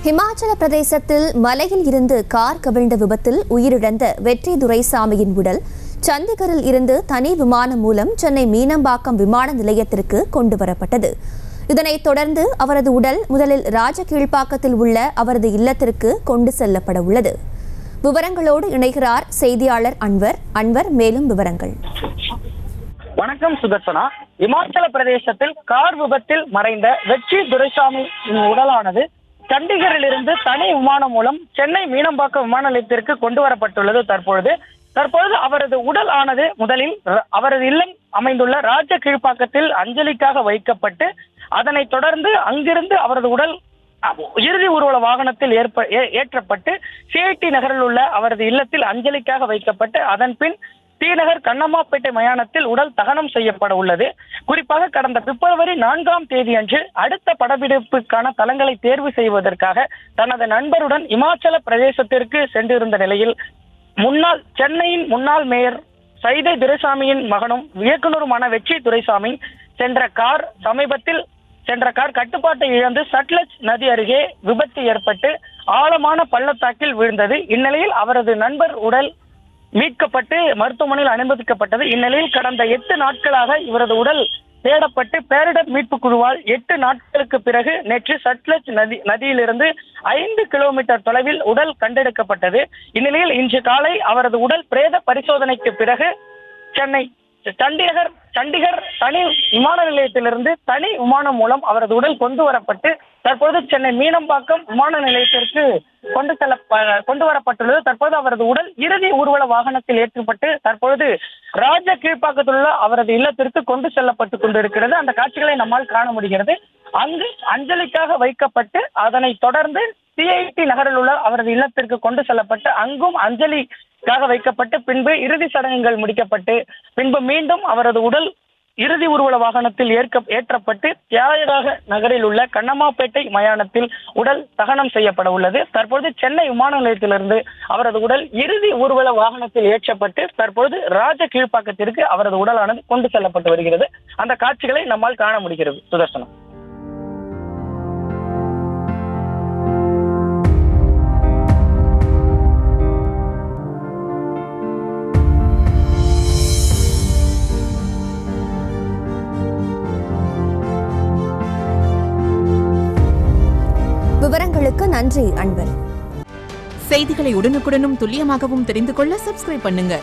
ஹிமாச்சல பிரதேசத்தில் மலையில் இருந்து கார் கவிழ்ந்த விபத்தில் உயிரிழந்த வெற்றி துரைசாமியின் உடல் சண்டிகரில் இருந்து தனி விமானம் மூலம் சென்னை மீனம்பாக்கம் விமான நிலையத்திற்கு கொண்டு வரப்பட்டது. இதனைத் தொடர்ந்து அவரது உடல் முதலில் ராஜகீழ்ப்பாக்கத்தில் உள்ள அவரது இல்லத்திற்கு கொண்டு செல்லப்பட உள்ளது. விவரங்களோடு இணைகிறார் செய்தியாளர் அன்வர். மேலும் விவரங்கள். வணக்கம் சுதர்சனா. இமாச்சல பிரதேசத்தில் கார் விபத்தில் மறைந்த வெற்றி துரைசாமி உடலானது சண்டிகரில் இருந்து தனி விமானம் மூலம் சென்னை மீனம்பாக்கம் விமான நிலையத்திற்கு கொண்டு வரப்பட்டுள்ளது. தற்பொழுது அவரது உடல் ஆனது முதலில் அவரது இல்லம் அமைந்துள்ள ராஜ கீழ்ப்பாக்கத்தில் அஞ்சலிக்காக வைக்கப்பட்டு அதனைத் தொடர்ந்து அங்கிருந்து அவரது உடல் இறுதி ஊர்வல வாகனத்தில் ஏற்றப்பட்டு சிஐடி நகரில் உள்ள அவரது இல்லத்தில் அஞ்சலிக்காக வைக்கப்பட்டு அதன் பின் தீநகர் கண்ணம்மாப்பேட்டை மயானத்தில் உடல் தகனம் செய்யப்பட உள்ளது. குறிப்பாக கடந்த பிப்ரவரி 4ஆம் தேதி அன்று அடுத்த படப்பிடிப்புக்கான தளங்களை தேர்வு செய்வதற்காக தனது நண்பருடன் இமாச்சல பிரதேசத்திற்கு சென்றிருந்த நிலையில் சென்னையின் முன்னாள் மேயர் சைதை துரைசாமியின் மகனும் இயக்குநருமான வெற்றி துரைசாமி சென்ற கார் கட்டுப்பாட்டை இழந்து சட்லஜ் நதி அருகே விபத்து ஏற்பட்டு ஆழமான பள்ளத்தாக்கில் விழுந்தது. இந்நிலையில் அவரது நண்பர் உடல் மீட்கப்பட்டு மருத்துவமனையில் அனுமதிக்கப்பட்டது. இந்நிலையில் கடந்த 8 நாட்களாக இவரது உடல் தேடப்பட்டு பேரிடர் மீட்பு குழுவால் 8 நாட்களுக்கு பிறகு நேற்று சட்லஜ் நதியிலிருந்து 5 கிலோமீட்டர் தொலைவில் உடல் கண்டெடுக்கப்பட்டது. இந்நிலையில் இன்று காலை அவரது உடல் பிரேத பரிசோதனைக்கு பிறகு சண்டிகர் தனி விமான நிலையத்திலிருந்து தனி விமானம் மூலம் அவரது உடல் கொண்டு வரப்பட்டு தற்போது சென்னை மீனம்பாக்கம் விமான நிலையத்திற்கு கொண்டு வரப்பட்டுள்ளது. தற்போது அவரது உடல் இறுதி ஊர்வல வாகனத்தில் ஏற்றப்பட்டு தற்பொழுது ராஜ கீழ்ப்பாக்கத்தில் உள்ள அவரது இல்லத்திற்கு கொண்டு செல்லப்பட்டு கொண்டிருக்கிறது. அந்த காட்சிகளை நம்மால் காண முடிகிறது. அங்கு அஞ்சலிக்காக வைக்கப்பட்டு அதனைத் தொடர்ந்து சிஐடி நகரில் உள்ள அவரது இல்லத்திற்கு கொண்டு செல்லப்பட்டு அங்கும் அஞ்சலிக்காக வைக்கப்பட்டு பின்பு இறுதி சடங்குகள் முடிக்கப்பட்டு பின்பு மீண்டும் அவரது உடல் இறுதி ஊர்வல வாகனத்தில் ஏற்றப்பட்டு தியாகராக நகரில் உள்ள கண்ணம்மாப்பேட்டை மயானத்தில் உடல் தகனம் செய்யப்பட உள்ளது. தற்போது சென்னை விமான நிலையத்திலிருந்து அவரது உடல் இறுதி ஊர்வல வாகனத்தில் ஏற்றப்பட்டு தற்போது ராஜ கீழ்ப்பாக்கத்திற்கு அவரது உடலானது கொண்டு செல்லப்பட்டு வருகிறது. அந்த காட்சிகளை நம்மால் காண முடிகிறது. சுதர்சனம். விவரங்களுக்கு நன்றி அன்வர். செய்திகளை உடனுக்குடனும் துல்லியமாகவும் தெரிந்து கொள்ள சப்ஸ்கிரைப் பண்ணுங்க.